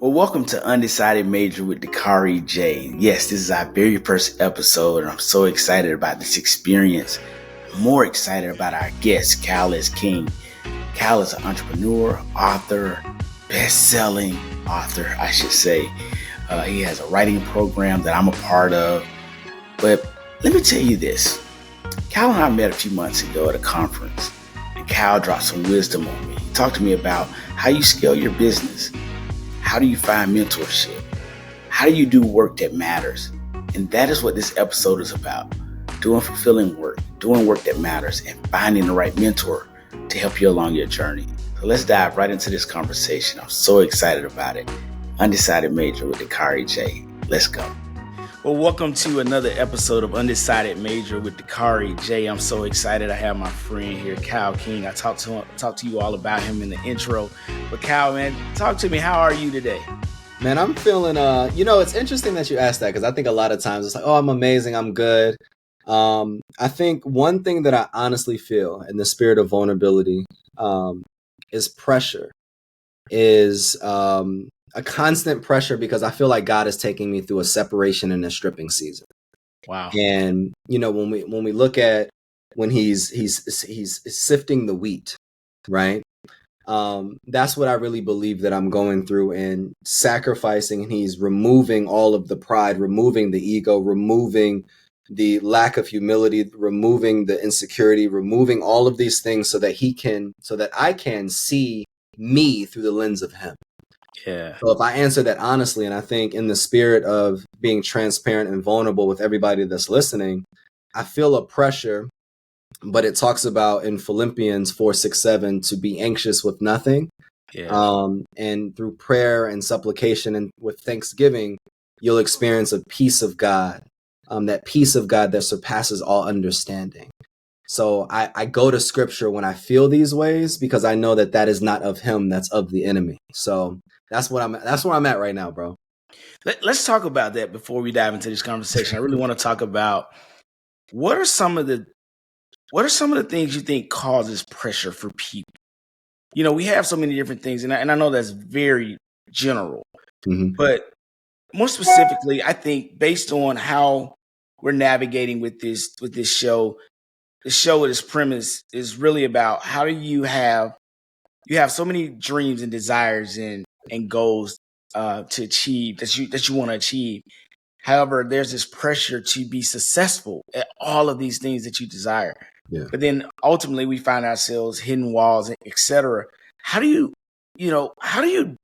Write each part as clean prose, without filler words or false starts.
Well, welcome to Undecided Major with Dakari J. Yes, this is our very first episode, and I'm so excited about this experience. More excited about our guest, Cal is King. Cal is an entrepreneur, author, best-selling author, I should say. He has a writing program that I'm a part of. But let me tell you this. Cal and I met a few months ago at a conference, and Cal dropped some wisdom on me. He talked to me about how you scale your business. How do you find mentorship? How do you do work that matters? And that is what this episode is about. Doing fulfilling work, doing work that matters, and finding the right mentor to help you along your journey. So let's dive right into this conversation. I'm so excited about it. Undecided Major with Dakari J. Let's go. Well, welcome to another episode of Undecided Major with Dakari J. I'm so excited. I have my friend here, Cal King. I talked to you all about him in the intro. But Cal, man, talk to me. How are you today? Man, I'm feeling, it's interesting that you asked that because I think a lot of times it's like, oh, I'm amazing. I'm good. I think one thing that I honestly feel in the spirit of vulnerability is pressure, is a constant pressure because I feel like God is taking me through a separation and a stripping season. Wow. And, when we look at when he's sifting the wheat, right? That's what I really believe that I'm going through and sacrificing. And he's removing all of the pride, removing the ego, removing the lack of humility, removing the insecurity, removing all of these things so that I can see me through the lens of him. Yeah. So if I answer that honestly, and I think in the spirit of being transparent and vulnerable with everybody that's listening, I feel a pressure, but it talks about in Philippians 4:6-7 to be anxious with nothing. Yeah. And through prayer and supplication and with thanksgiving, you'll experience a peace of God, that peace of God that surpasses all understanding. So I go to scripture when I feel these ways because I know that is not of him, that's of the enemy. So that's where I'm at right now, bro. Let's talk about that before we dive into this conversation. I really want to talk about what are some of the things you think causes pressure for people? We have so many different things, and I know that's very general, but more specifically, I think based on how we're navigating with this show, the show with its premise is really about how do you have so many dreams and desires and goals to achieve that you want to achieve. However, there's this pressure to be successful at all of these things that you desire. Yeah. But then ultimately we find ourselves hitting walls, etc. How do you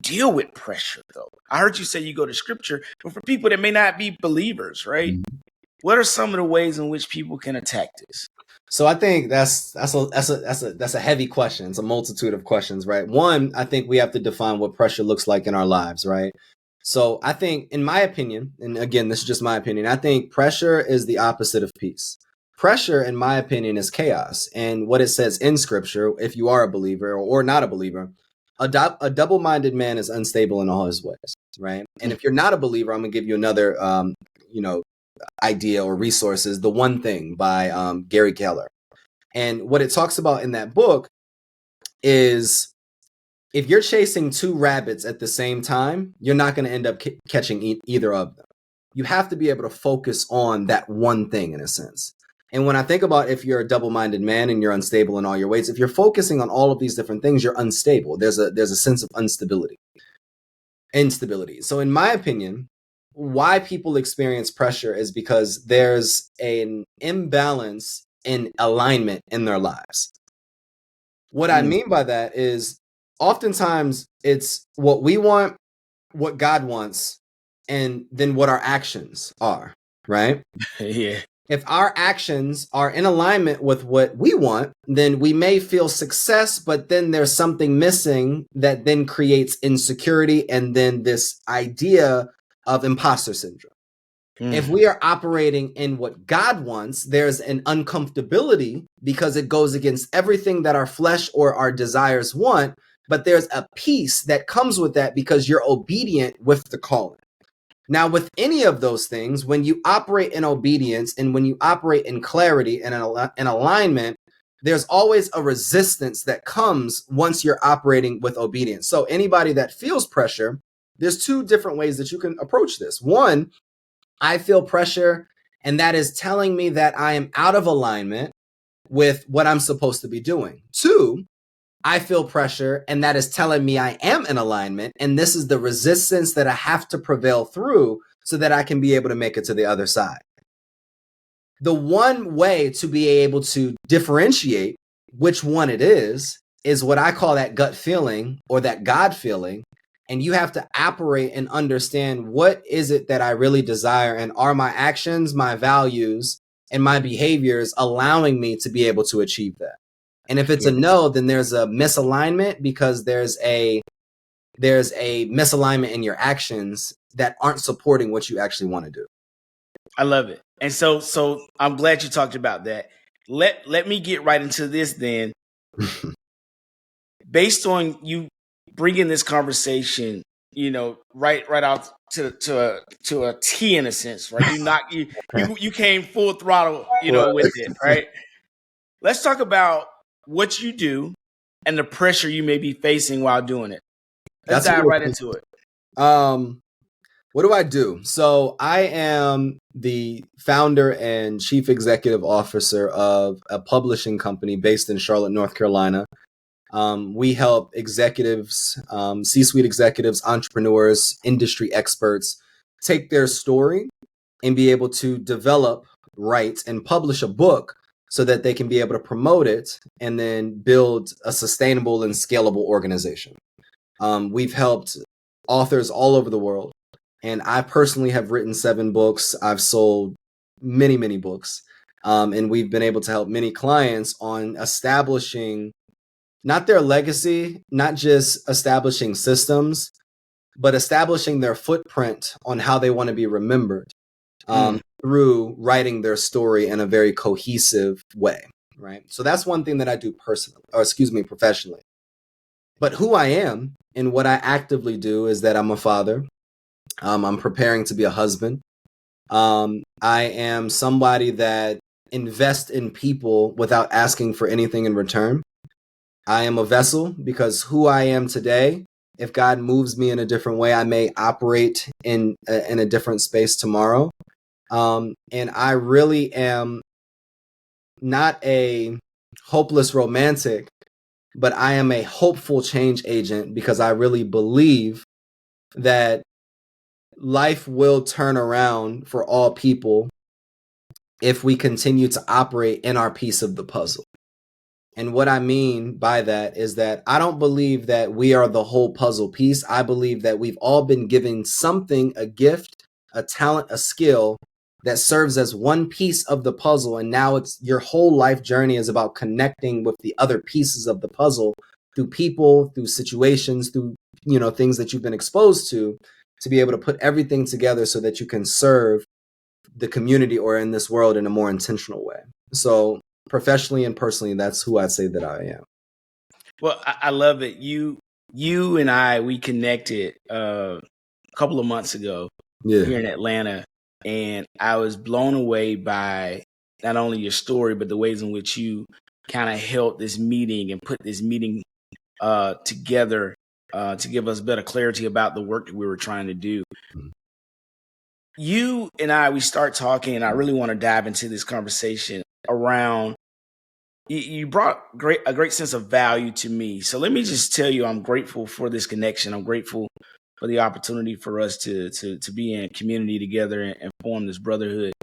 deal with pressure though? I heard you say you go to scripture, but for people that may not be believers, right? Mm-hmm. What are some of the ways in which people can attack this? So I think that's a heavy question. It's a multitude of questions, right? One, I think we have to define what pressure looks like in our lives, right? So I think, in my opinion, and again, this is just my opinion, I think pressure is the opposite of peace. Pressure, in my opinion, is chaos. And what it says in scripture, if you are a believer or not a believer, a double-minded man is unstable in all his ways, right? And if you're not a believer, I'm going to give you another, idea or resources, The One Thing by Gary Keller. And what it talks about in that book is if you're chasing two rabbits at the same time, you're not going to end up catching either of them. You have to be able to focus on that one thing in a sense. And when I think about if you're a double-minded man and you're unstable in all your ways, if you're focusing on all of these different things, you're unstable. There's a sense of instability. So in my opinion, why people experience pressure is because there's an imbalance in alignment in their lives. What I mean by that is oftentimes it's what we want, what God wants, and then what our actions are, right? Yeah. If our actions are in alignment with what we want, then we may feel success, but then there's something missing that then creates insecurity and then this idea of imposter syndrome. If we are operating in what God wants, there's an uncomfortability because it goes against everything that our flesh or our desires want, but there's a peace that comes with that because you're obedient with the calling. Now, with any of those things, when you operate in obedience and when you operate in clarity and in alignment, there's always a resistance that comes once you're operating with obedience. So anybody that feels pressure there's two different ways that you can approach this. One, I feel pressure, and that is telling me that I am out of alignment with what I'm supposed to be doing. Two, I feel pressure, and that is telling me I am in alignment, and this is the resistance that I have to prevail through so that I can be able to make it to the other side. The one way to be able to differentiate which one it is what I call that gut feeling or that God feeling. And you have to operate and understand, what is it that I really desire? And are my actions, my values, and my behaviors allowing me to be able to achieve that? And if it's a no, then there's a misalignment, because there's a misalignment in your actions that aren't supporting what you actually want to do. I love it. And so I'm glad you talked about that. Let me get right into this then. Based on you bringing this conversation, right out to a T, in a sense, right? You came full throttle, with it, right? Let's talk about what you do and the pressure you may be facing while doing it. Let's dive right into it. What do I do? So I am the founder and chief executive officer of a publishing company based in Charlotte, North Carolina. We help executives, C-suite executives, entrepreneurs, industry experts take their story and be able to develop, write, and publish a book so that they can be able to promote it and then build a sustainable and scalable organization. We've helped authors all over the world, and I personally have written 7 books. I've sold many, many books, and we've been able to help many clients on establishing not their legacy, not just establishing systems, but establishing their footprint on how they want to be remembered through writing their story in a very cohesive way, right? So that's one thing that I do professionally. But who I am and what I actively do is that I'm a father. I'm preparing to be a husband. I am somebody that invests in people without asking for anything in return. I am a vessel, because who I am today, if God moves me in a different way, I may operate in a different space tomorrow. And I really am not a hopeless romantic, but I am a hopeful change agent, because I really believe that life will turn around for all people if we continue to operate in our piece of the puzzle. And what I mean by that is that I don't believe that we are the whole puzzle piece. I believe that we've all been given something, a gift, a talent, a skill that serves as one piece of the puzzle. And now it's your whole life journey is about connecting with the other pieces of the puzzle through people, through situations, through, things that you've been exposed to be able to put everything together so that you can serve the community or in this world in a more intentional way. So professionally and personally, that's who I'd say that I am. Well, I love it. You and I, we connected a couple of months ago here in Atlanta, and I was blown away by not only your story, but the ways in which you kind of held this meeting and put this meeting together to give us better clarity about the work that we were trying to do. You and I, we start talking, and I really want to dive into this conversation around. You brought a great sense of value to me. So let me just tell you, I'm grateful for this connection. I'm grateful for the opportunity for us to be in community together and form this brotherhood.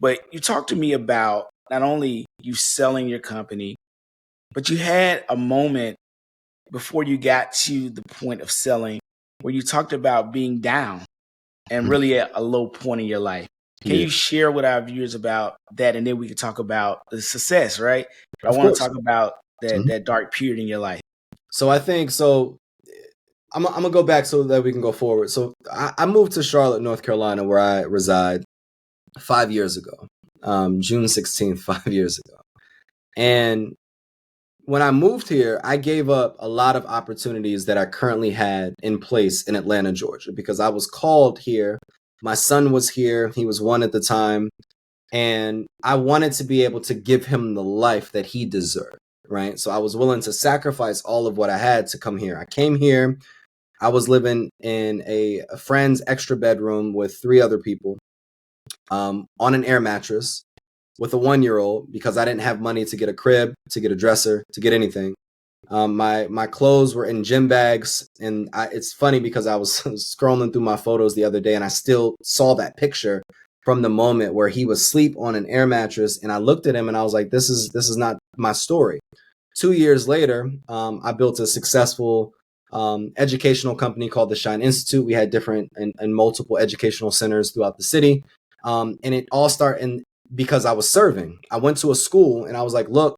But you talked to me about not only you selling your company, but you had a moment before you got to the point of selling where you talked about being down and really at a low point in your life. Can you share with our viewers about that? And then we can talk about the success, right? But I want to talk about that dark period in your life. So I think, I'm going to go back so that we can go forward. So I moved to Charlotte, North Carolina, where I reside 5 years ago, June 16th, 5 years ago. And when I moved here, I gave up a lot of opportunities that I currently had in place in Atlanta, Georgia, because I was called here. My son was here. He was 1 at the time. And I wanted to be able to give him the life that he deserved, right? So I was willing to sacrifice all of what I had to come here. I came here. I was living in a friend's extra bedroom with 3 other people, on an air mattress with a 1-year-old because I didn't have money to get a crib, to get a dresser, to get anything. My clothes were in gym bags, and it's funny because I was scrolling through my photos the other day, and I still saw that picture from the moment where he was asleep on an air mattress, and I looked at him and I was like, this is not my story. 2 years later, I built a successful educational company called the Shine Institute. We had different and multiple educational centers throughout the city, and it all started because I was serving. I went to a school and I was like, look,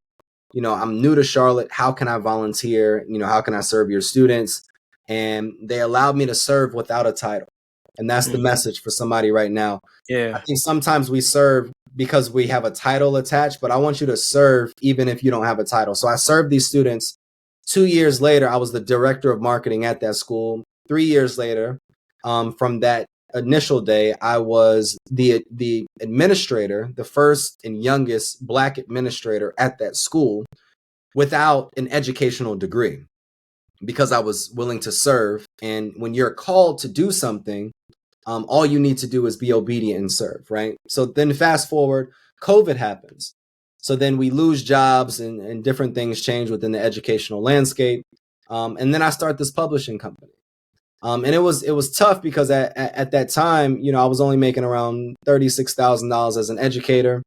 I'm new to Charlotte. How can I volunteer? How can I serve your students? And they allowed me to serve without a title. And that's the message for somebody right now. Yeah. I think sometimes we serve because we have a title attached, but I want you to serve even if you don't have a title. So I served these students. 2 years later, I was the director of marketing at that school. 3 years later, from that initial day, I was the administrator, the first and youngest Black administrator at that school without an educational degree, because I was willing to serve. And when you're called to do something, all you need to do is be obedient and serve, right? So then fast forward, COVID happens. So then we lose jobs and different things change within the educational landscape. And then I start this publishing company. And it was tough because at that time, I was only making around $36,000 as an educator,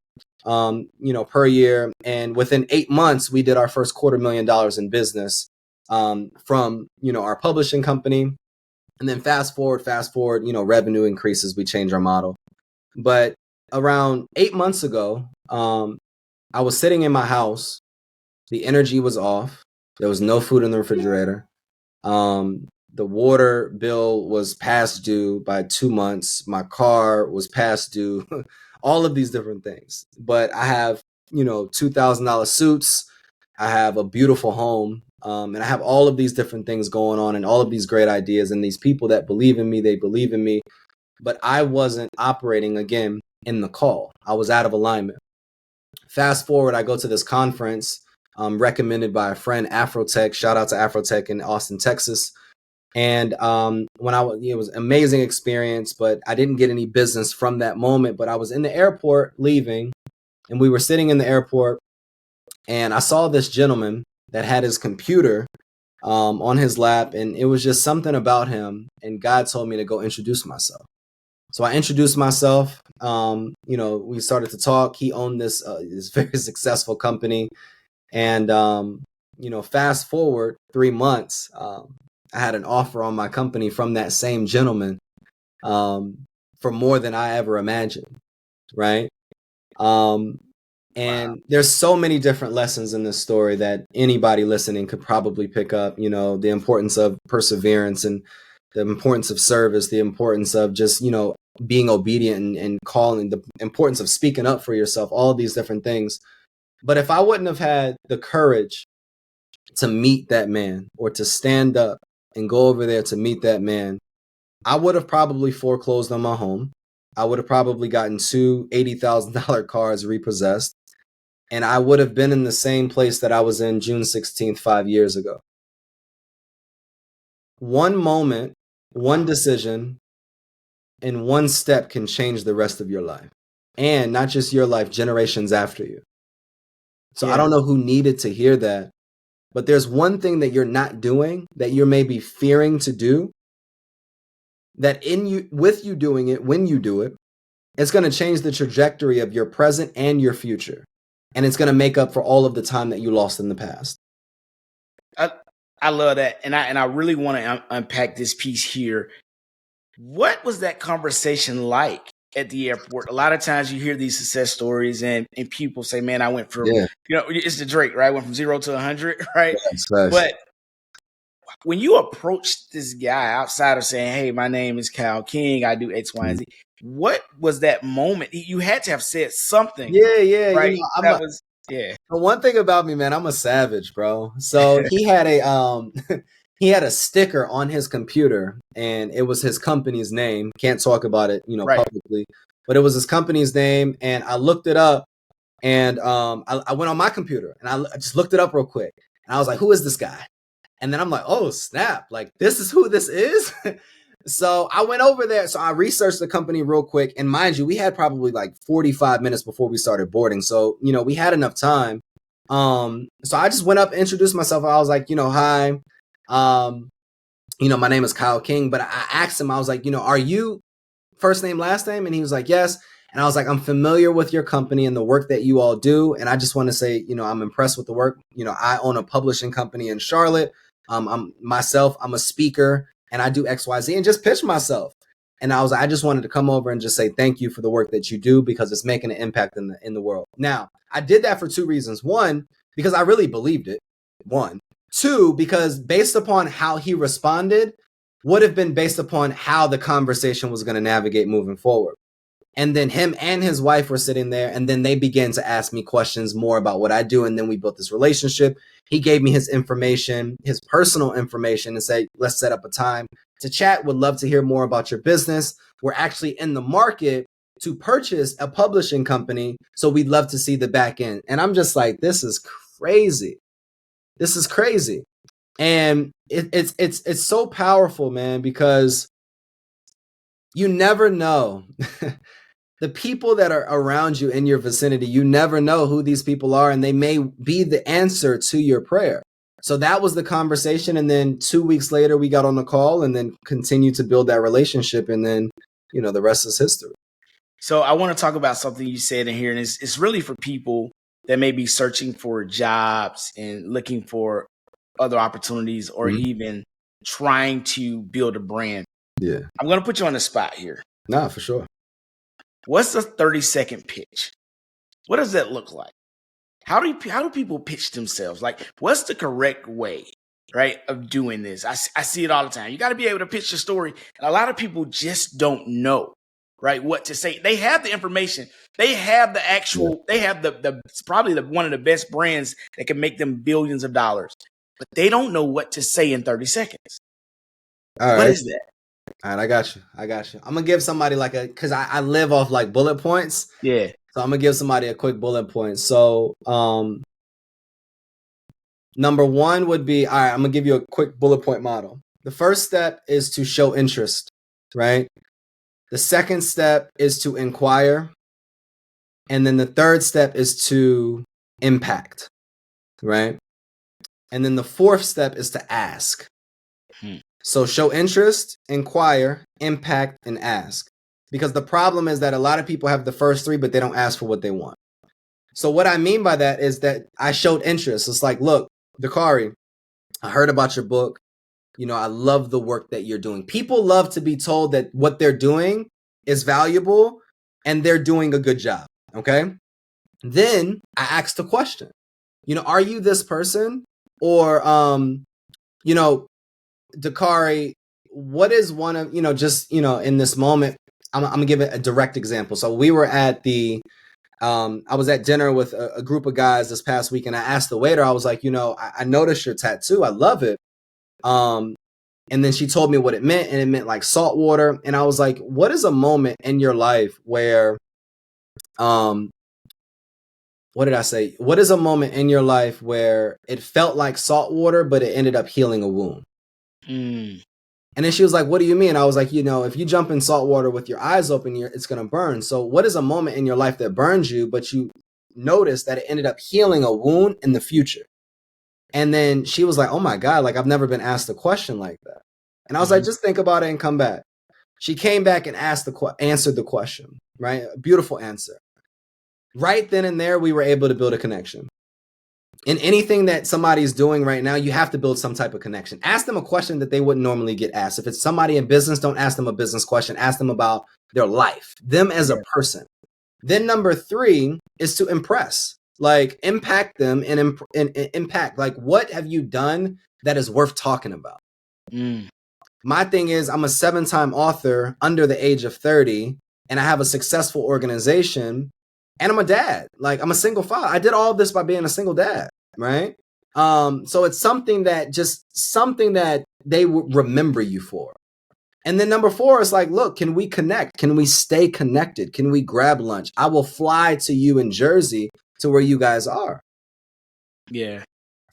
per year. And within 8 months, we did our first $250,000 in business, from, our publishing company. And then fast forward, revenue increases, we change our model. But around 8 months ago, I was sitting in my house. The energy was off. There was no food in the refrigerator. The water bill was past due by 2 months. My car was past due, all of these different things. But I have, $2,000 suits. I have a beautiful home. And I have all of these different things going on and all of these great ideas and these people that believe in me, they believe in me. But I wasn't operating, again, in the call. I was out of alignment. Fast forward, I go to this conference, recommended by a friend, Afrotech. Shout out to Afrotech in Austin, Texas. And it was an amazing experience, but I didn't get any business from that moment. But I was in the airport leaving, and we were sitting in the airport, and I saw this gentleman that had his computer on his lap, and it was just something about him. And God told me to go introduce myself. So I introduced myself. We started to talk. He owned this very successful company, and fast forward 3 months. I had an offer on my company from that same gentleman, for more than I ever imagined, right? And there's so many different lessons in this story that anybody listening could probably pick up, the importance of perseverance and the importance of service, the importance of just, being obedient and calling, the importance of speaking up for yourself, all of these different things. But if I wouldn't have had the courage to meet that man or to stand up and go over there to meet that man, I would have probably foreclosed on my home. I would have probably gotten 2 $80,000 cars repossessed. And I would have been in the same place that I was in June 16th, 5 years ago. One moment, one decision, and one step can change the rest of your life. And not just your life, generations after you. So I don't know who needed to hear that. But there's one thing that you're not doing that you're maybe fearing to do, that with you doing it, when you do it, it's going to change the trajectory of your present and your future. And it's going to make up for all of the time that you lost in the past. I love that. And I really want to unpack this piece here. What was that conversation like at the airport? A lot of times you hear these success stories and people say, man, I went from, it's the Drake, right? I went from 0 to 100, right? Yes. But when you approach this guy outside of saying, hey, my name is Kyle King, I do X, Y, and Z, what was that moment? You had to have said something. Yeah. Right? The one thing about me, man, I'm a savage, bro. So he had he had a sticker on his computer, and it was his company's name. Can't talk about it, publicly, but it was his company's name. And I looked it up, and I went on my computer and I just looked it up real quick, and I was like, who is this guy? And then I'm like, oh, snap. Like, this is who this is? So I went over there. So I researched the company real quick. And mind you, we had probably like 45 minutes before we started boarding. So, we had enough time. So I just went up, introduced myself. I was like, hi. My name is Kyle King. But I asked him, I was like, are you first name, last name? And he was like, yes. And I was like, I'm familiar with your company and the work that you all do. And I just want to say, I'm impressed with the work. I own a publishing company in Charlotte. I'm a speaker and I do XYZ, and just pitch myself. And I just wanted to come over and just say thank you for the work that you do, because it's making an impact in the world. Now, I did that for two reasons. One, because I really believed it. One. Two, because based upon how he responded would have been based upon how the conversation was going to navigate moving forward. And then him and his wife were sitting there, and then they began to ask me questions more about what I do. And then we built this relationship. He gave me his information, his personal information, and said, let's set up a time to chat. Would love to hear more about your business. We're actually in the market to purchase a publishing company, so we'd love to see the back end. And I'm just like, this is crazy. This is crazy. And it's so powerful, man, because you never know. The people that are around you in your vicinity, you never know who these people are, and they may be the answer to your prayer. So that was the conversation. And then 2 weeks later, we got on the call and then continued to build that relationship. And then, the rest is history. So I want to talk about something you said in here, and it's really for people that may be searching for jobs and looking for other opportunities, or even trying to build a brand. Yeah. I'm going to put you on the spot here. Nah, for sure. What's a 30-second pitch? What does that look like? How do people pitch themselves? Like, what's the correct way, right, of doing this? I see it all the time. You got to be able to pitch your story. And a lot of people just don't know, right, what to say. They have the information. They have the actual, they have the probably one of the best brands that can make them billions of dollars. But they don't know what to say in 30 seconds. All right. What is that? All right, I got you. I'm going to give somebody because I live off like bullet points. Yeah. So I'm going to give somebody a quick bullet point. So number one would be, all right, I'm going to give you a quick bullet point model. The first step is to show interest, right? The second step is to inquire. And then the third step is to impact, right? And then the fourth step is to ask. So show interest, inquire, impact, and ask. Because the problem is that a lot of people have the first three, but they don't ask for what they want. So what I mean by that is that I showed interest. It's like, look, Dakari, I heard about your book. I love the work that you're doing. People love to be told that what they're doing is valuable and they're doing a good job. Okay. Then I asked a question. Are you this person? Or, Dakari, what is one of, in this moment, I'm going to give it a direct example. So we were at I was at dinner with a group of guys this past week, and I asked the waiter, I was like, I noticed your tattoo. I love it. And then she told me what it meant, and it meant like salt water. And I was like, what is a moment in your life where, what did I say? What is a moment in your life where it felt like salt water, but it ended up healing a wound? And then she was like, what do you mean? I was like, if you jump in salt water with your eyes open, it's going to burn. So what is a moment in your life that burns you, but you notice that it ended up healing a wound in the future? And then she was like, oh my God, like I've never been asked a question like that. And I was like, just think about it and come back. She came back and answered the question, right? A beautiful answer. Right then and there, we were able to build a connection. In anything that somebody's doing right now, you have to build some type of connection. Ask them a question that they wouldn't normally get asked. If it's somebody in business, don't ask them a business question. Ask them about their life, them as a person. Then number 3 is to impress, like impact them and impact. Like, what have you done that is worth talking about? My thing is, I'm a 7-time author under the age of 30, and I have a successful organization, and I'm a dad. Like, I'm a single father. I did all of this by being a single dad. Right. So it's something that they would remember you for. And then number 4 is like, look, can we connect? Can we stay connected? Can we grab lunch? I will fly to you in Jersey to where you guys are. Yeah.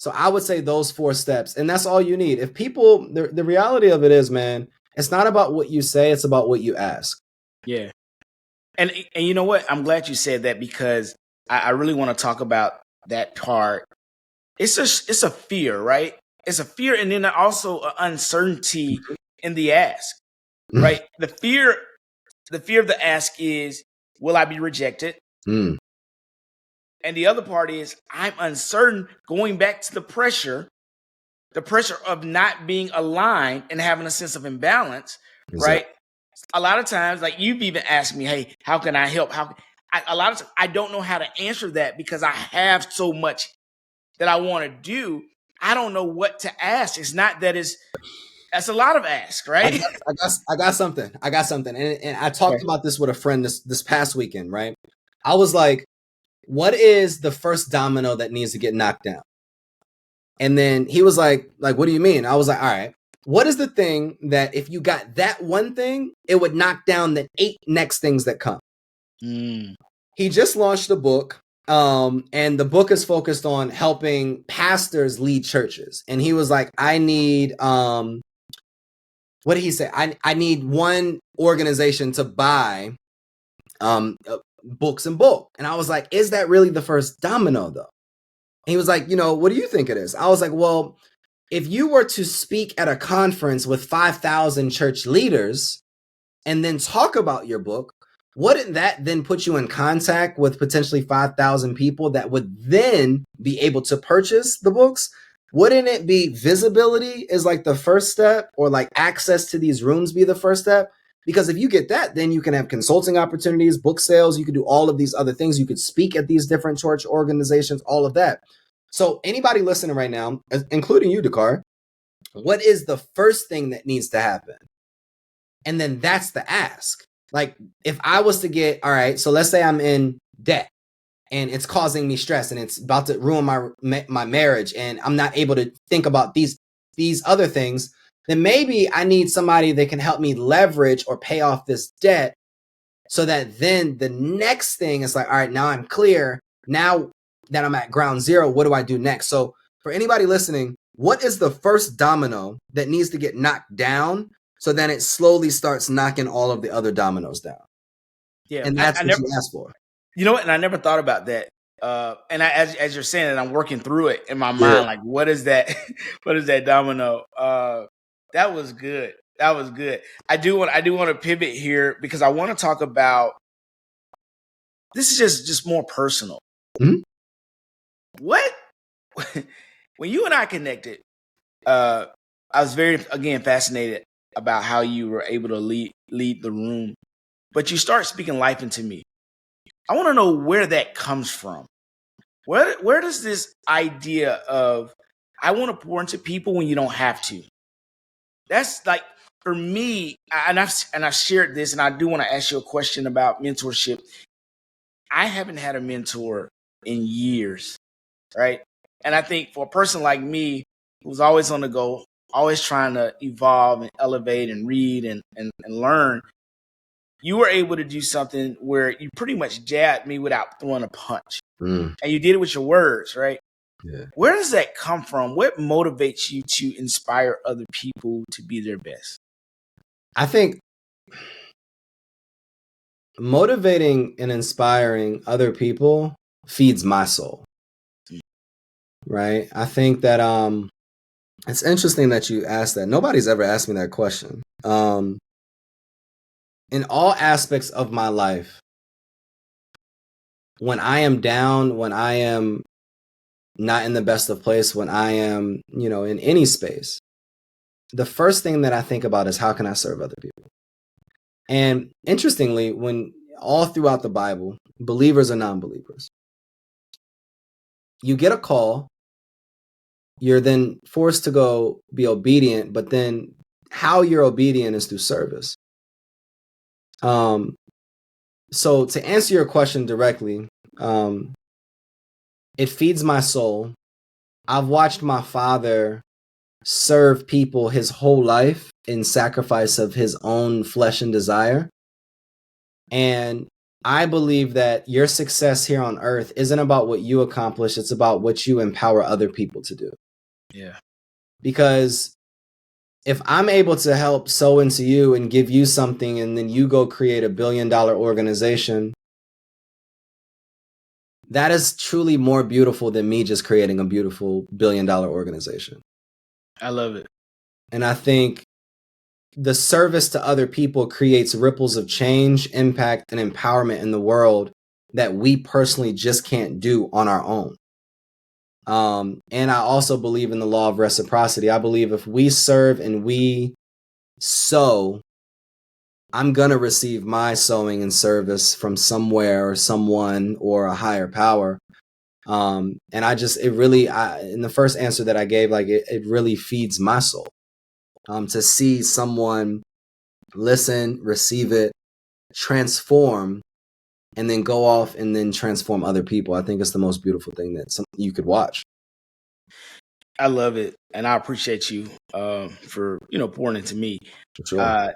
So I would say those 4 steps, and that's all you need. If people, the reality of it is, man, it's not about what you say, it's about what you ask. Yeah. And you know what? I'm glad you said that, because I really want to talk about that part. It's a fear, right? It's a fear, and then also an uncertainty in the ask, right? The fear of the ask is, will I be rejected? Mm. And the other part is, I'm uncertain, going back to the pressure of not being aligned and having a sense of imbalance, Exactly. right? A lot of times, like, you've even asked me, hey, how can I help? A lot of times I don't know how to answer that, because I have so much that I want to do. I don't know what to ask. It's not that that's a lot of ask, right? I got something. And I talked Okay. about this with a friend this past weekend, right? I was like, what is the first domino that needs to get knocked down? And then he was like, what do you mean? I was like, all right, what is the thing that if you got that one thing, it would knock down the 8 next things that come? Mm. He just launched a book, and the book is focused on helping pastors lead churches. And he was like, I need, what did he say? I need one organization to buy books in bulk. And I was like, is that really the first domino though? And he was like, what do you think it is? I was like, well, if you were to speak at a conference with 5,000 church leaders and then talk about your book, wouldn't that then put you in contact with potentially 5,000 people that would then be able to purchase the books? Wouldn't it be visibility is like the first step, or like access to these rooms be the first step? Because if you get that, then you can have consulting opportunities, book sales, you could do all of these other things. You could speak at these different church organizations, all of that. So anybody listening right now, including you, Dakar, what is the first thing that needs to happen? And then that's the ask. Like, if I was to get, all right, so let's say I'm in debt and it's causing me stress and it's about to ruin my marriage, and I'm not able to think about these other things, then maybe I need somebody that can help me leverage or pay off this debt, so that then the next thing is like, all right, now I'm clear. Now that I'm at ground zero, what do I do next? So for anybody listening, what is the first domino that needs to get knocked down, so then it slowly starts knocking all of the other dominoes down? Yeah, And that's I what never, you asked for. you know what? And I never thought about that. As you're saying it, I'm working through it in my Yeah. mind. Like, what is that? What is that domino? That was good. That was good. I do want to pivot here, because I want to talk about, this is just more personal. Mhm. What when you and I connected, I was very, again, fascinated about how you were able to lead the room, but you start speaking life into me. I want to know where that comes from. Where does this idea of, I want to pour into people when you don't have to? That's like, for me, and I've shared this, and I do want to ask you a question about mentorship. I haven't had a mentor in years, right? And I think for a person like me, who's always on the go, always trying to evolve and elevate and read and learn, you were able to do something where you pretty much jabbed me without throwing a punch. Mm. And you did it with your words, right? Yeah. Where does that come from? What motivates you to inspire other people to be their best? I think motivating and inspiring other people feeds my soul. Right? I think that it's interesting that you asked that. Nobody's ever asked me that question. In all aspects of my life, when I am down, when I am not in the best of place, when I am, in any space, the first thing that I think about is, how can I serve other people? And interestingly, when all throughout the Bible, believers or non-believers, you get a call, you're then forced to go be obedient, but then how you're obedient is through service. So to answer your question directly, it feeds my soul. I've watched my father serve people his whole life in sacrifice of his own flesh and desire. And I believe that your success here on earth isn't about what you accomplish, it's about what you empower other people to do. Yeah. Because if I'm able to help sow into you and give you something, and then you go create $1 billion organization, that is truly more beautiful than me just creating a beautiful $1 billion organization. I love it. And I think the service to other people creates ripples of change, impact, and empowerment in the world that we personally just can't do on our own. And I also believe in the law of reciprocity. I believe if we serve and we sow, I'm going to receive my sowing and service from somewhere or someone or a higher power. And in the first answer that I gave, like it really feeds my soul to see someone listen, receive it, transform, and then go off and then transform other people. I think it's the most beautiful thing that you could watch. I love it, and I appreciate you for pouring into me. For sure.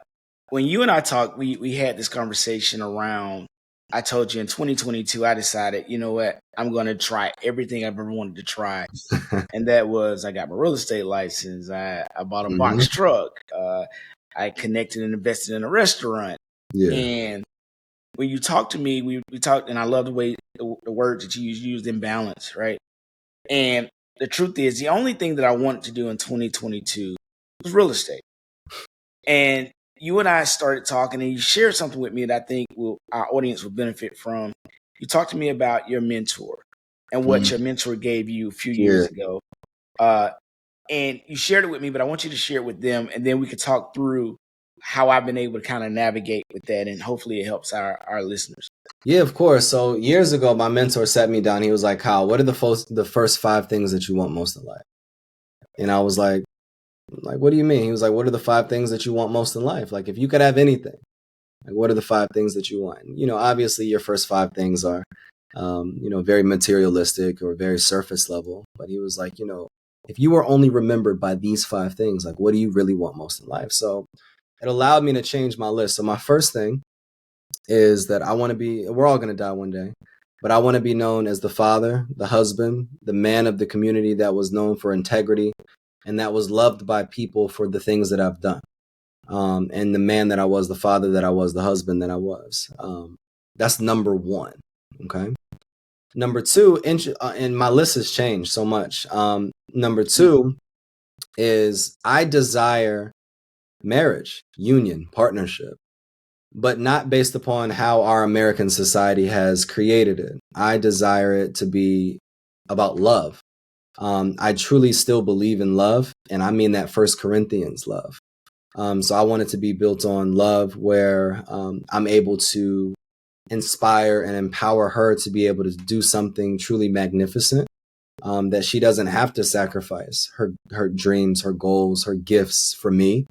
When you and I talked, we had this conversation around. I told you in 2022, I decided, you know what, I'm going to try everything I've ever wanted to try, and that was I got my real estate license. I bought a box truck. I connected and invested in a restaurant. Yeah. And when you talked to me, we talked, and I love the way the words that you used in balance, right? And the truth is, the only thing that I wanted to do in 2022 was real estate. And you and I started talking, and you shared something with me that I think our audience will benefit from. You talked to me about your mentor and what your mentor gave you a few years ago. And you shared it with me, but I want you to share it with them, and then we could talk through how I've been able to kind of navigate with that, and hopefully it helps our listeners. Yeah, of course. So years ago, my mentor sat me down. He was like, Kyle, what are the first 5 things that you want most in life? And I was like, what do you mean? He was like, what are the 5 things that you want most in life? Like, if you could have anything, like, what are the 5 things that you want? Obviously your first 5 things are, very materialistic or very surface level. But he was like, if you were only remembered by these 5 things, like, what do you really want most in life? So it allowed me to change my list. So my first thing is that we're all going to die one day, but I want to be known as the father, the husband, the man of the community that was known for integrity and that was loved by people for the things that I've done. And the man that I was, the father that I was, the husband that I was. That's number 1. Okay. Number 2, and my list has changed so much. Number 2 is I desire marriage, union, partnership, but not based upon how our American society has created it. I desire it to be about love. I truly still believe in love, and I mean that 1 Corinthians love. So I want it to be built on love where I'm able to inspire and empower her to be able to do something truly magnificent, that she doesn't have to sacrifice her dreams, her goals, her gifts for me.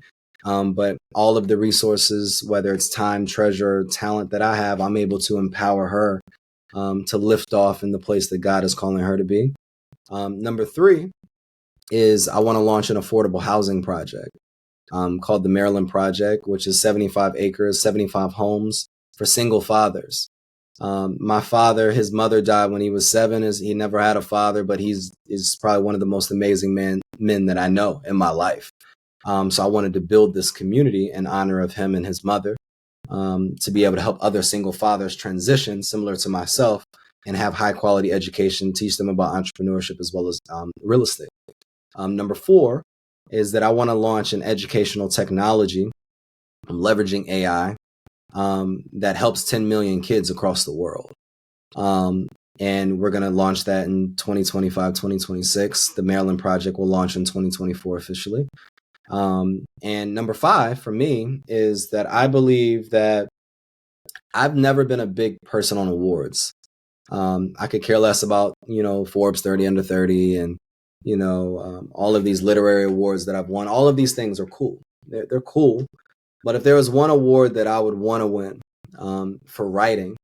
But all of the resources, whether it's time, treasure, talent that I have, I'm able to empower her to lift off in the place that God is calling her to be. Number 3 is I want to launch an affordable housing project called the Maryland Project, which is 75 acres, 75 homes for single fathers. My father, his mother died when he was 7. He never had a father, but he's probably one of the most amazing men that I know in my life. So I wanted to build this community in honor of him and his mother, to be able to help other single fathers transition similar to myself and have high quality education, teach them about entrepreneurship as well as real estate. Number 4 is that I want to launch an educational technology leveraging AI that helps 10 million kids across the world. And we're going to launch that in 2025, 2026. The Maryland Project will launch in 2024 officially. And number 5 for me is that I believe that I've never been a big person on awards. I could care less about, Forbes 30 under 30 and, all of these literary awards that I've won. All of these things are cool. They're cool. But if there was one award that I would want to win for writing,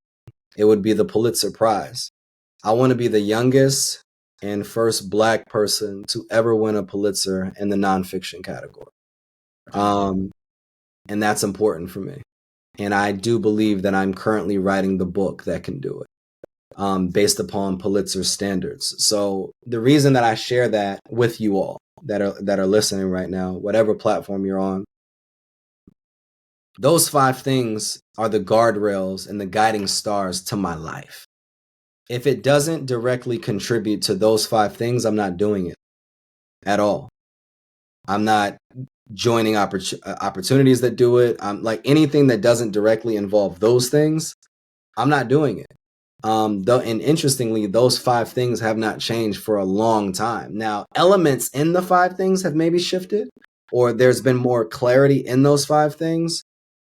it would be the Pulitzer Prize. I want to be the youngest and first Black person to ever win a Pulitzer in the nonfiction category. And that's important for me. And I do believe that I'm currently writing the book that can do it, based upon Pulitzer standards. So the reason that I share that with you all that are listening right now, whatever platform you're on, those 5 things are the guardrails and the guiding stars to my life. If it doesn't directly contribute to those 5 things, I'm not doing it at all. I'm not joining opportunities that do it. I'm like anything that doesn't directly involve those things, I'm not doing it. Though, and interestingly, those 5 things have not changed for a long time. Now, elements in the 5 things have maybe shifted, or there's been more clarity in those 5 things.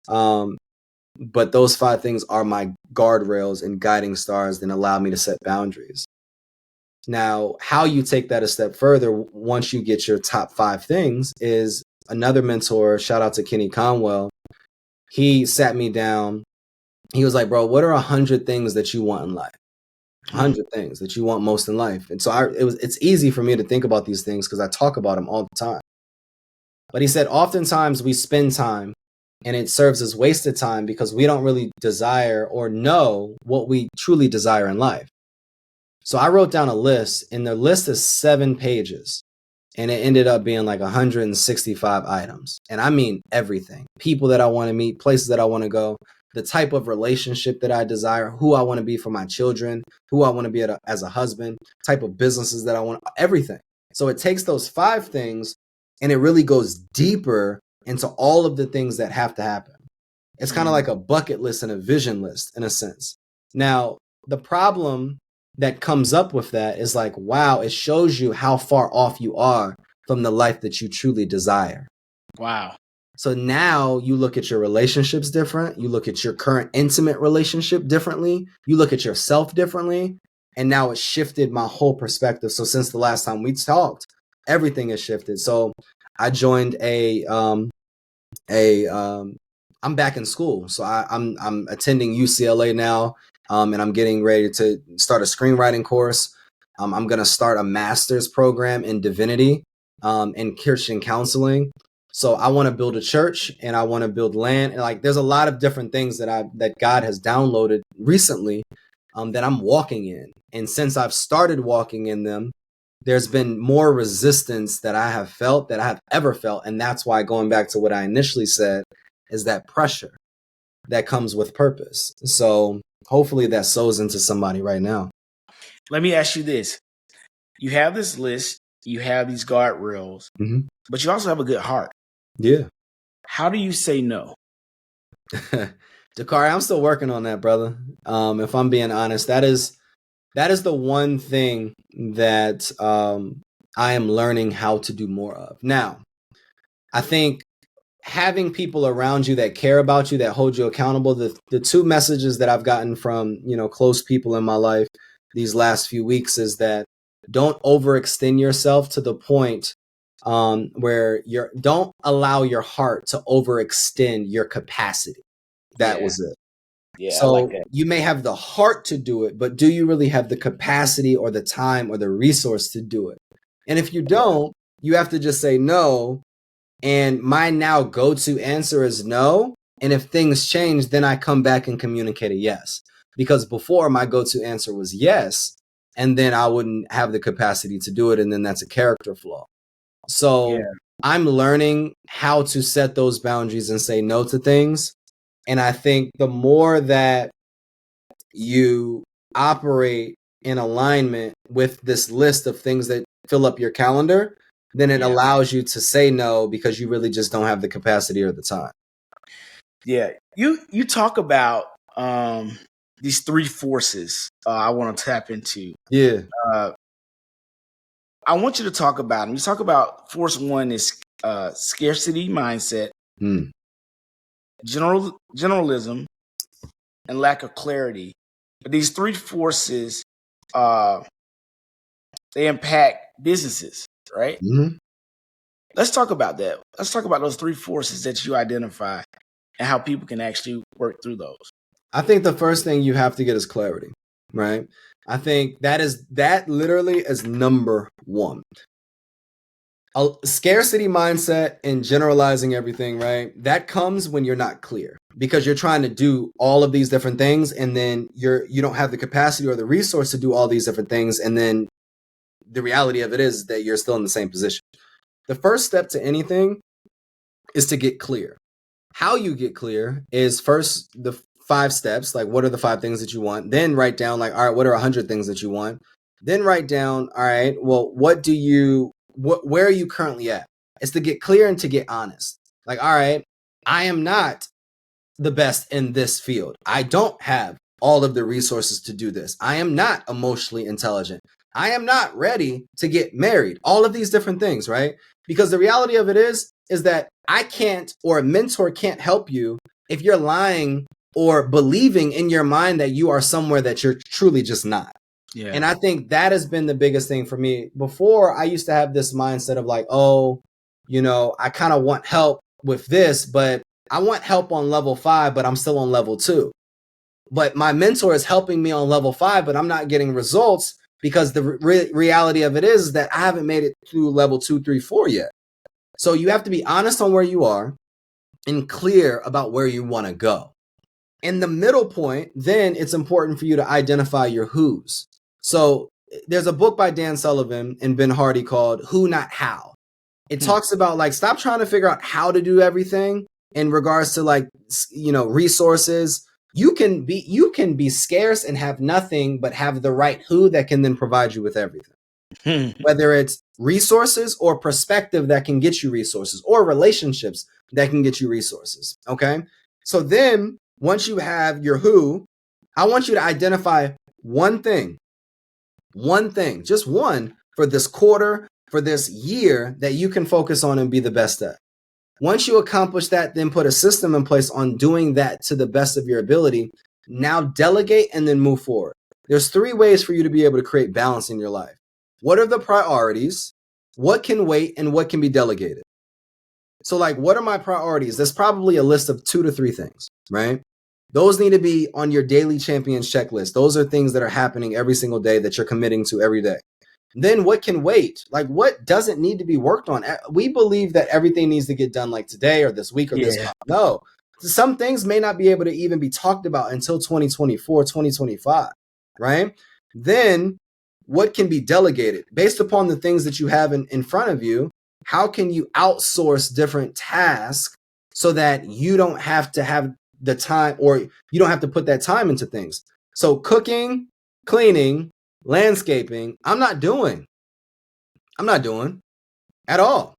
But those 5 things are my guardrails and guiding stars that allow me to set boundaries. Now, how you take that a step further once you get your top 5 things is another mentor, shout out to Kenny Conwell. He sat me down. He was like, bro, what are 100 things that you want in life? 100 things that you want most in life. And so it's easy for me to think about these things because I talk about them all the time. But he said, oftentimes we spend time and it serves as wasted time because we don't really desire or know what we truly desire in life. So I wrote down a list, and the list is 7 pages, and it ended up being like 165 items. And I mean everything: people that I want to meet, places that I want to go, the type of relationship that I desire, who I want to be for my children, who I want to be as a husband, type of businesses that I want, everything. So it takes those 5 things and it really goes deeper into all of the things that have to happen. It's kind of like a bucket list and a vision list in a sense. Now, the problem that comes up with that is like, wow, it shows you how far off you are from the life that you truly desire. Wow. So now you look at your relationships different. You look at your current intimate relationship differently. You look at yourself differently. And now it shifted my whole perspective. So since the last time we talked, everything has shifted. So I joined I'm back in school. So I'm attending UCLA now. And I'm getting ready to start a screenwriting course. I'm going to start a master's program in divinity, in Christian counseling. So I want to build a church and I want to build land. And like, there's a lot of different things that God has downloaded recently, that I'm walking in. And since I've started walking in them, there's been more resistance that I have felt that I have ever felt. And that's why, going back to what I initially said, is that pressure that comes with purpose. So hopefully that sows into somebody right now. Let me ask you this. You have this list, you have these guardrails, but you also have a good heart. Yeah. How do you say no? Dakari, I'm still working on that, brother. If I'm being honest, that is the one thing that I am learning how to do more of. Now, I think having people around you that care about you, that hold you accountable, the 2 messages that I've gotten from, close people in my life these last few weeks is that don't overextend yourself to the point where don't allow your heart to overextend your capacity. That was it. Yeah, so I like that. You may have the heart to do it, but do you really have the capacity or the time or the resource to do it? And if you don't, you have to just say no. And my now go-to answer is no. And if things change, then I come back and communicate a yes. Because before, my go-to answer was yes, and then I wouldn't have the capacity to do it, and then that's a character flaw. So I'm learning how to set those boundaries and say no to things. And I think the more that you operate in alignment with this list of things that fill up your calendar, then it allows you to say no because you really just don't have the capacity or the time. Yeah. You talk about these 3 forces I want to tap into. Yeah. I want you to talk about them. You talk about force 1 is scarcity mindset, generalism, and lack of clarity. But these 3 forces, they impact businesses, right? Let's talk about that. Let's talk about those 3 forces that you identify and how people can actually work through those. I think the first thing you have to get is clarity, right? I think that literally is number 1. A scarcity mindset and generalizing everything, right? That comes when you're not clear. because you're trying to do all of these different things, and then you don't have the capacity or the resource to do all these different things, and then the reality of it is that you're still in the same position. The first step to anything is to get clear. How you get clear is first the 5 steps, like what are the 5 things that you want? Then write down like, all right, what are 100 things that you want? Then write down, all right, well, where are you currently at? It's to get clear and to get honest. Like, all right, I am not the best in this field. I don't have all of the resources to do this. I am not emotionally intelligent. I am not ready to get married. All of these different things, right? Because the reality of it is that I can't, or a mentor can't help you if you're lying or believing in your mind that you are somewhere that you're truly just not. Yeah. And I think that has been the biggest thing for me. Before, I used to have this mindset of like, oh, I kind of want help with this, but I want help on level 5, but I'm still on level 2. But my mentor is helping me on level 5, but I'm not getting results because the reality of it is that I haven't made it through level 2, 3, 4 yet. So you have to be honest on where you are and clear about where you want to go. In the middle point, then it's important for you to identify your who's. So there's a book by Dan Sullivan and Ben Hardy called Who Not How. It talks about like, stop trying to figure out how to do everything in regards to like, resources. You can be scarce and have nothing, but have the right who that can then provide you with everything. Whether it's resources or perspective that can get you resources, or relationships that can get you resources. Okay. So then once you have your who, I want you to identify one thing, just one for this quarter, for this year that you can focus on and be the best at. Once you accomplish that, then put a system in place on doing that to the best of your ability. Now delegate and then move forward. There's 3 ways for you to be able to create balance in your life. What are the priorities? What can wait and what can be delegated? So like, what are my priorities? There's probably a list of 2 to 3 things, right? Those need to be on your daily champions checklist. Those are things that are happening every single day that you're committing to every day. Then what can wait? Like, what doesn't need to be worked on? We believe that everything needs to get done like today or this week or this month. No, some things may not be able to even be talked about until 2024, 2025, right? Then what can be delegated based upon the things that you have in front of you? How can you outsource different tasks so that you don't have to have the time, or you don't have to put that time into things? So cooking, cleaning, landscaping, I'm not doing at all,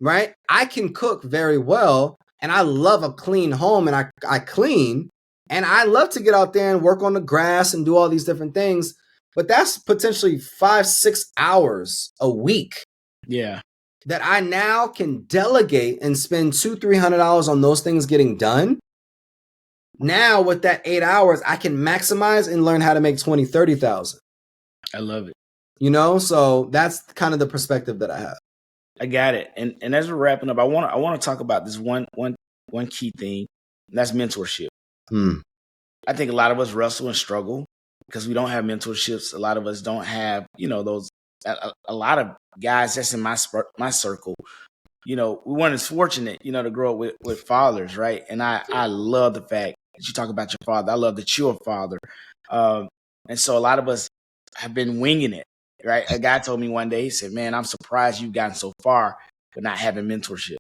right? I can cook very well, and I love a clean home, and I clean, and I love to get out there and work on the grass and do all these different things, but that's potentially 5-6 hours a week. Yeah. That I now can delegate and spend $200-$300 on those things getting done. Now with that 8 hours, I can maximize and learn how to make $20,000-$30,000. I love it. So that's kind of the perspective that I have. I got it. And as we're wrapping up, I want to talk about this one key thing, and that's mentorship. I think a lot of us wrestle and struggle because we don't have mentorships. A lot of us don't have, those. A lot of guys that's in my circle, we weren't as fortunate, to grow up with fathers, right? And I love the fact that you talk about your father. I love that you're a father. And so a lot of us have been winging it, right? A guy told me one day, he said, man, I'm surprised you've gotten so far but not having mentorship.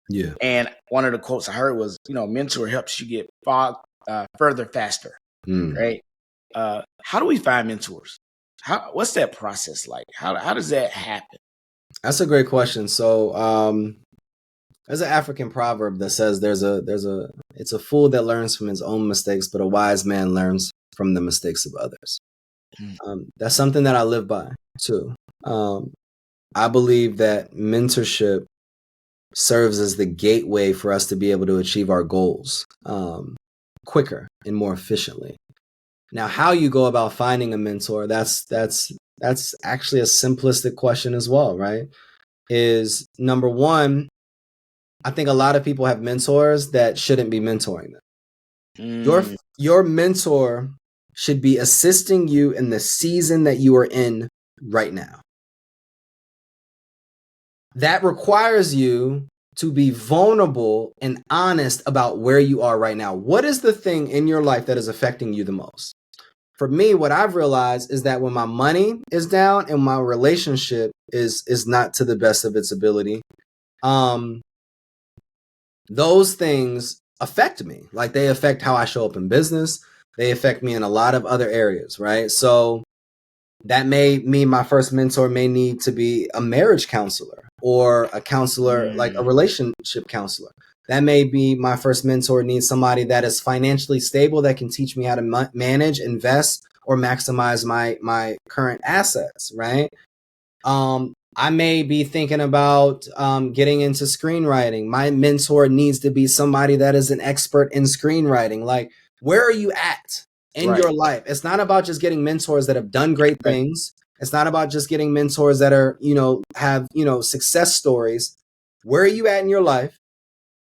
Yeah. And one of the quotes I heard was, mentor helps you get further faster, right? How do we find mentors? What's that process like? How does that happen? That's a great question. So there's an African proverb that says it's a fool that learns from his own mistakes, but a wise man learns from the mistakes of others. That's something that I live by too. I believe that mentorship serves as the gateway for us to be able to achieve our goals quicker and more efficiently. Now, how you go about finding a mentor, that's actually a simplistic question as well, right? Is number one, I think a lot of people have mentors that shouldn't be mentoring them. Your mentor should be assisting you in the season that you are in right now. That requires you to be vulnerable and honest about where you are right now. What is the thing in your life that is affecting you the most? For me, what I've realized is that when my money is down and my relationship is not to the best of its ability, those things affect me. Like, they affect how I show up in business. They affect me in a lot of other areas, right? So that may mean my first mentor may need to be a marriage counselor or a counselor, like a relationship counselor. That may be my first mentor needs somebody that is financially stable that can teach me how to manage, invest, or maximize my current assets, right? I may be thinking about getting into screenwriting. My mentor needs to be somebody that is an expert in screenwriting. Like, where are you at in your life? It's not about just getting mentors that have done great things. It's not about just getting mentors that are, have, success stories. Where are you at in your life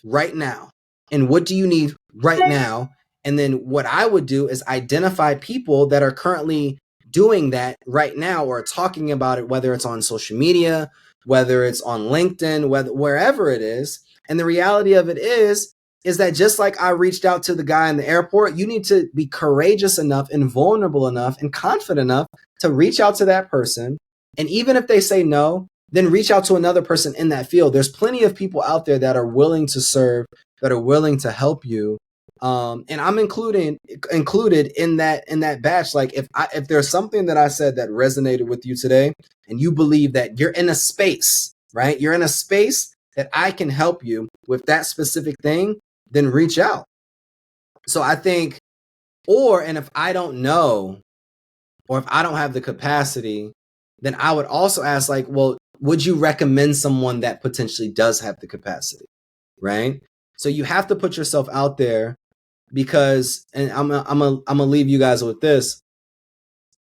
right now? And what do you need right now? And then what I would do is identify people that are currently doing that right now or talking about it, whether it's on social media, whether it's on LinkedIn, wherever it is. And the reality of it is that just like I reached out to the guy in the airport, you need to be courageous enough and vulnerable enough and confident enough to reach out to that person. And even if they say no, then reach out to another person in that field. There's plenty of people out there that are willing to serve, that are willing to help you. And I'm included in that batch. Like, if there's something that I said that resonated with you today, and you believe that you're in a space, right? You're in a space that I can help you with that specific thing, then reach out. So I think, and if I don't know, or if I don't have the capacity, then I would also ask, like, well, would you recommend someone that potentially does have the capacity, right? So you have to put yourself out there, because, and I'm gonna leave you guys with this: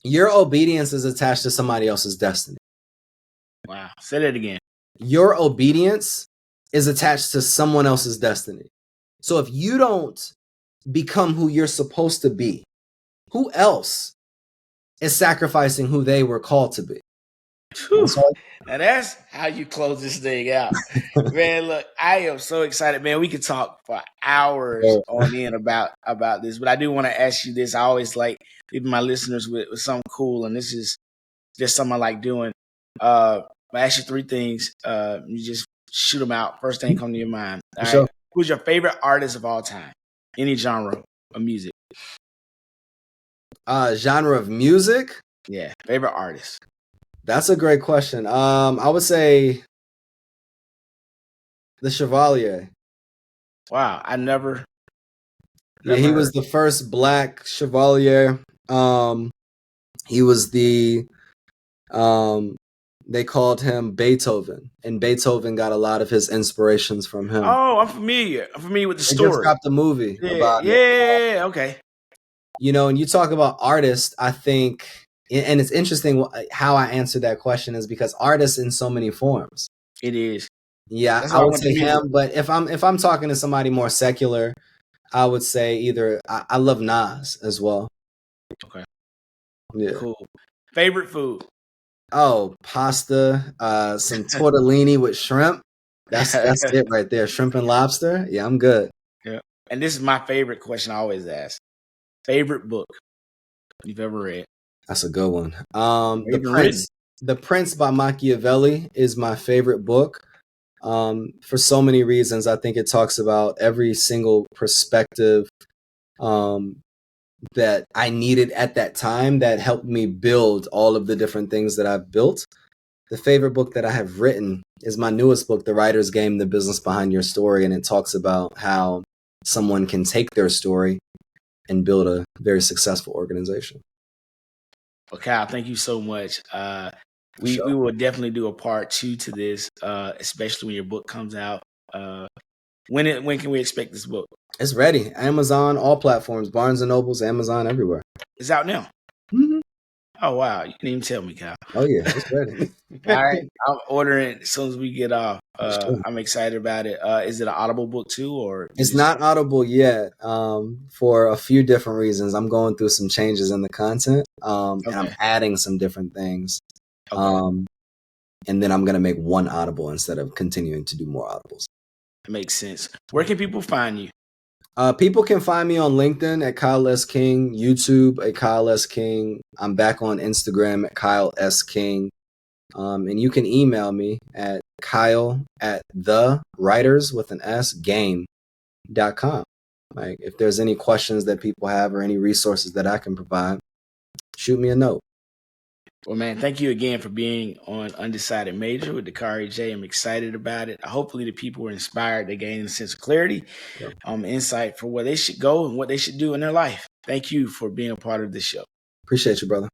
your obedience is attached to somebody else's destiny. Wow. Say that again. Your obedience is attached to someone else's destiny. So if you don't become who you're supposed to be, who else is sacrificing who they were called to be? Now that's how you close this thing out. Man, look, I am so excited, man. We could talk for hours on end about this, but I do want to ask you this. I always like leaving my listeners with something cool, and this is just something I like doing. I ask you three things. You just shoot them out. First thing come to your mind. All right. Sure. Who's your favorite artist of all time? Any genre of music? Genre of music? Yeah, favorite artist. That's a great question. I would say the Chevalier. Wow, I never Yeah, he was the first Black Chevalier. He was they called him Beethoven, and Beethoven got a lot of his inspirations from him. Oh, I'm familiar. I'm familiar with the story. They just dropped a movie about it. Yeah, okay. And you talk about artists, I think, and it's interesting how I answered that question is because artists in so many forms. It is. Yeah, I would say him, but if I'm talking to somebody more secular, I would say either I love Nas as well. Okay. Yeah. Cool. Favorite food? Oh, pasta, some tortellini with shrimp. That's it right there. Shrimp and lobster. Yeah, I'm good. Yeah. And this is my favorite question I always ask. Favorite book you've ever read? That's a good one. The Prince by Machiavelli is my favorite book. For so many reasons. I think it talks about every single perspective that I needed at that time that helped me build all of the different things that I've built. The favorite book that I have written is my newest book, The Writer's Game, The Business Behind Your Story. And it talks about how someone can take their story and build a very successful organization. Well, Kyle, thank you so much. We will definitely do a part 2 to this, especially when your book comes out. When can we expect this book? It's ready. Amazon, all platforms, Barnes and Nobles, Amazon, everywhere. It's out now. Mm-hmm. Oh wow, you didn't even tell me, Kyle. Oh yeah, it's ready. All right, I'm ordering it as soon as we get off. I'm excited about it. Is it an Audible book too, or it's not Audible yet? For a few different reasons. I'm going through some changes in the content, and I'm adding some different things. Okay. And then I'm gonna make one Audible instead of continuing to do more Audibles. Makes sense. Where can people find you? People can find me on LinkedIn at Kyle S. King, YouTube at Kyle S. King. I'm back on Instagram at Kyle S. King. And you can email me at kyle@thewriterswithanSgame.com. Like, if there's any questions that people have or any resources that I can provide, shoot me a note. Well, man, thank you again for being on Undecided Major with Dakari J. I'm excited about it. Hopefully the people were inspired. They gained a sense of clarity, insight for where they should go and what they should do in their life. Thank you for being a part of this show. Appreciate you, brother.